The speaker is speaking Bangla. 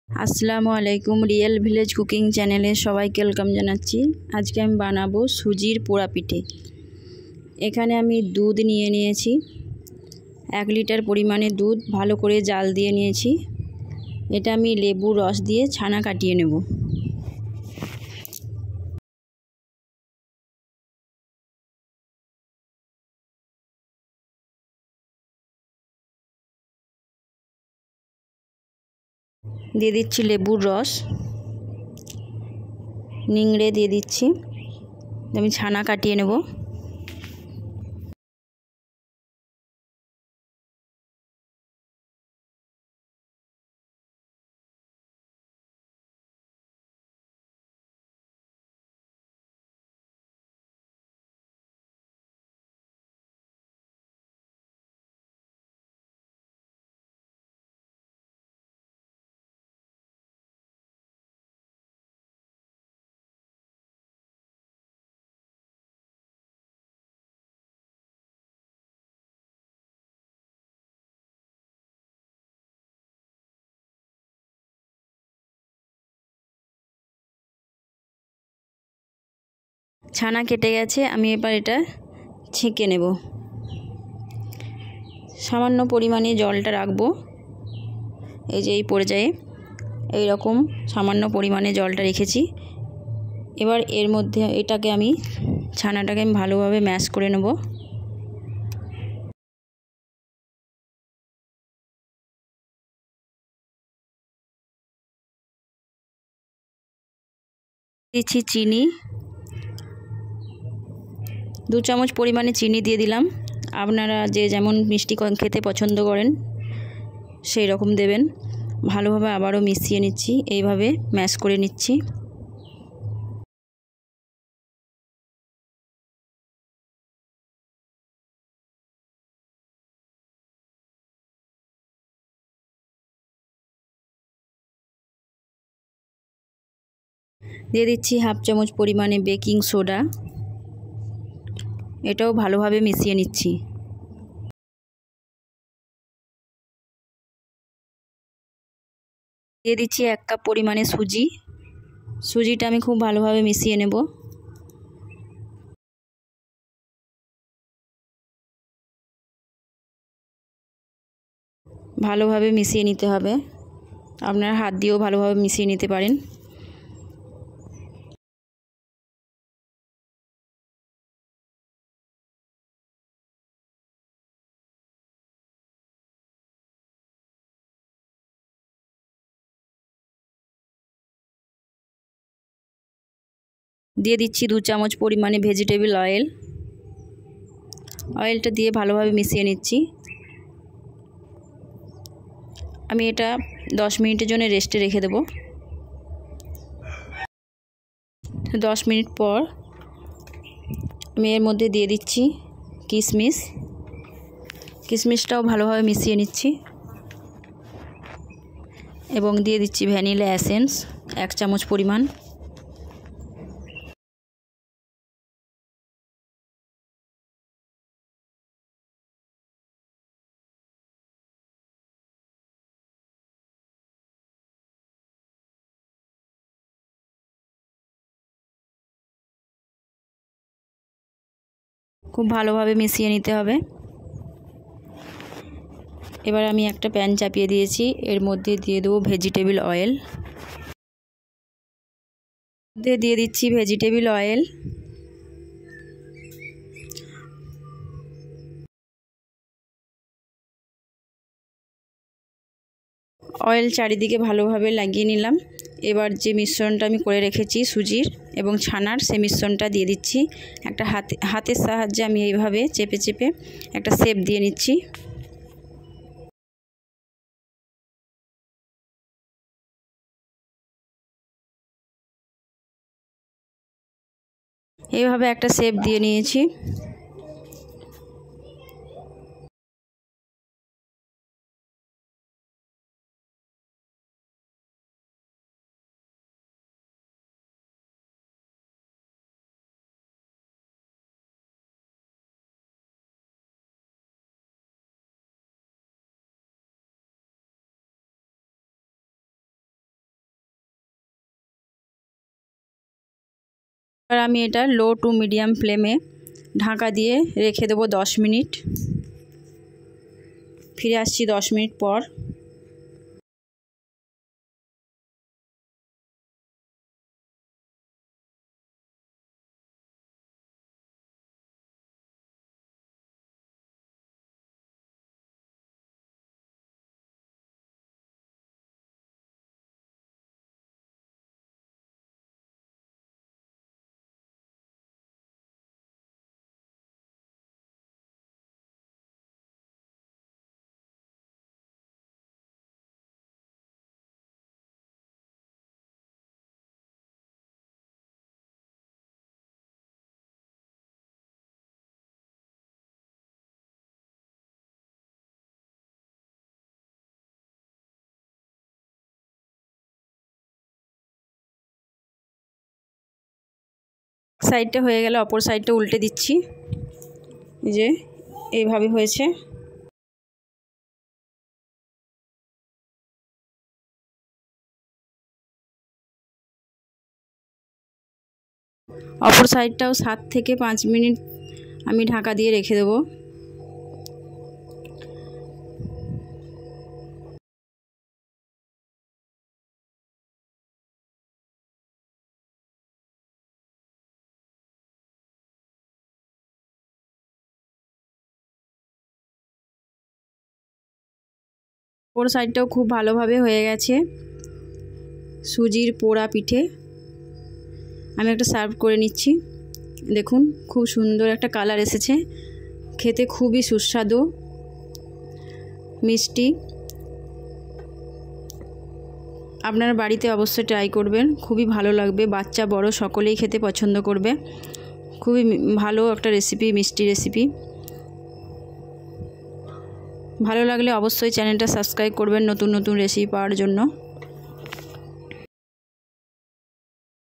আসসালামু আলাইকুম, রিয়েল ভিলেজ কুকিং চ্যানেলে সবাইকে ওয়েলকাম জানাচ্ছি। আজকে আমি বানাবো সুজির পোড়া পিঠে। এখানে আমি দুধ নিয়ে নিয়েছি, 1 লিটার পরিমাণে দুধ ভালো করে জাল দিয়ে নিয়েছি। এটা আমি লেবুর রস দিয়ে ছানা কাটিয়ে নেব। দিয়ে দিচ্ছি লেবুর রস, নিংড়ে দিয়ে দিচ্ছি। আমি ছানা কাটিয়ে নেব। ছানা কেটে গেছে, আমি এবার এটা ছেঁকে নেব। সামান্য পরিমাণে জলটা রাখবো, এই যে এই পর্যায়ে এই রকম সামান্য পরিমাণে জলটা রেখেছি। এবার এর মধ্যে ছানাটাকে আমি ভালোভাবে ম্যাশ করে নেব। দিচ্ছি চিনি, 2 চামচ পরিমাণে চিনি দিয়ে দিলাম। আপনারা যে যেমন মিষ্টি খেতে পছন্দ করেন সেই রকম দেবেন। ভালোভাবে আবারও মিশিয়ে নিচ্ছি, এইভাবে ম্যাশ করে নিচ্ছি। দিয়ে দিচ্ছি 1/2 চামচ পরিমাণে বেকিং সোডা, এটাও ভালোভাবে মিশিয়ে নিচ্ছি। দিয়ে দিচ্ছি 1 কাপ পরিমাণে সুজিটা আমি খুব ভালোভাবে মিশিয়ে নেব। ভালোভাবে মিশিয়ে নিতে হবে, আপনারা হাত দিয়েও ভালোভাবে মিশিয়ে নিতে পারেন। দিয়ে দিচ্ছি 2 চামচ পরিমাণে ভেজিটেবল অয়েলটা দিয়ে ভালোভাবে মিশিয়ে নিচ্ছি। আমি এটা 10 মিনিটের জন্য রেস্টে রেখে দেব। 10 মিনিট পর আমি এর মধ্যে দিয়ে দিচ্ছি কিশমিশটাও ভালোভাবে মিশিয়ে নিচ্ছি এবং দিয়ে দিচ্ছি ভ্যানিলা এসেন্স 1 চামচ পরিমাণ। খুব ভালোভাবে মিশিয়ে নিতে হবে। এবার আমি একটা প্যান চাপিয়ে দিয়েছি, এর মধ্যে দিয়ে দেবো ভেজিটেবল অয়েল। দিয়ে দিচ্ছি ভেজিটেবল অয়েল, অয়েল চারিদিকে ভালোভাবে লাগিয়ে নিলাম। এবার যে মিশ্রণটা আমি করে রেখেছি সুজির এবং ছানার, সেই মিশ্রণটা দিয়ে দিচ্ছি। একটা হাতের সাহায্যে আমি এইভাবে চেপে চেপে একটা শেপ দিয়ে নিচ্ছি। এইভাবে একটা শেপ দিয়ে নিয়েছি। আর আমি এটা লো টু মিডিয়াম ফ্লেমে ঢাকা দিয়ে রেখে দেবো 10 মিনিট। ফিরে আসছি 10 মিনিট পর। সাইডটা হয়ে গেলে অপর সাইডটা উল্টে দিচ্ছি। এই যে এইভাবে হয়েছে। অপর সাইডটাও 7 থেকে 5 মিনিট আমি ঢাকা দিয়ে রেখে দেবো। অপর সাইডটাও খুব ভালোভাবে হয়ে গেছে। সুজির পোড়া পিঠে আমি একটা সার্ভ করে নিচ্ছি। দেখুন খুব সুন্দর একটা কালার এসেছে, খেতে খুবই সুস্বাদু মিষ্টি। আপনারা বাড়িতে অবশ্যই ট্রাই করবেন, খুবই ভালো লাগবে, বাচ্চা বড় সকলেই খেতে পছন্দ করবে। খুবই ভালো একটা রেসিপি, মিষ্টি রেসিপি। ভালো লাগলে অবশ্যই চ্যানেলটা সাবস্ক্রাইব করবেন নতুন নতুন রেসিপি পাওয়ার জন্য।